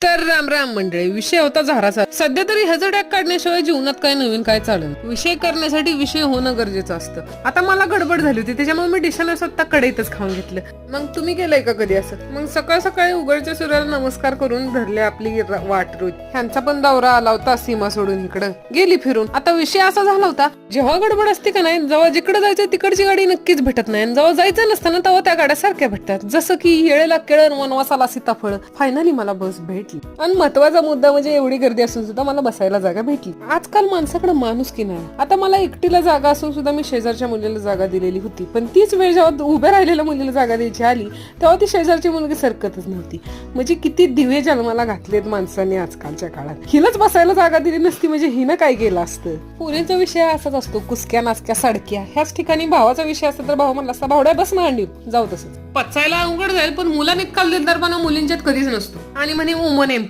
तर राम राम मंडळी, विषय होता झाडाचा. सध्या तरी ह्याचं टॅग काढण्याशिवाय जीवनात काय नवीन काय चालेल. विषय करण्यासाठी विषय होणं गरजेचं असतं. आता मला गडबड झाली होती, त्याच्यामुळे मी डिशनं स्वतः कढईतच खाऊन घेतलं. मग तुम्ही केलंय का कधी असं? मग सकाळ सकाळी उघडच्या सूर्याला नमस्कार करून धरले आपली वाट रोज. ह्यांचा पण दौरा आला होता सीमा सोडून इकडं गेली फिरून. आता विषय असा झाला होता, जेव्हा गडबड असते का नाही, जेव्हा जिकडे जायचं तिकडची गाडी नक्कीच भेटत नाही, जेव्हा जायचं नसताना तेव्हा त्या गाड्या सारख्या भेटतात. जसं की येळेला केळण वनवासाला सीताफळ. फायनली मला बस भेटली. आणि महत्वाचा मुद्दा म्हणजे एवढी गर्दी असून सुद्धा मला बसायला जागा भेटली. आजकाल माणसाकडे माणुसकी नाही. आता मला एकटीला जागा असून सुद्धा मी शेजारच्या मुलीला जागा दिलेली होती, पण तीच वेळ जेव्हा उभ्या राहिलेल्या मुलीला जागा द्यायची आली तेव्हा ती शेजारची मुलगी सरकतच नव्हती. म्हणजे किती दिवे जन्माला घातलेत माणसाने आजकालच्या काळात. हिलाच बसायला जागा दिली नसती म्हणजे हिनं काय केलं असतं. पुरीचा विषय असाच असतो, कुसक्या नाचक्या सडक्या. ह्याच ठिकाणी भावाचा विषय असता तर भाऊ म्हणला असता, भावड्या बस मांडी जाऊ. तसंच पचायला अवघड जाईल, पण मुलाने काल दिलदारपणा मुलींच्यात कधीच नसतो. आणि म्हणे वुमन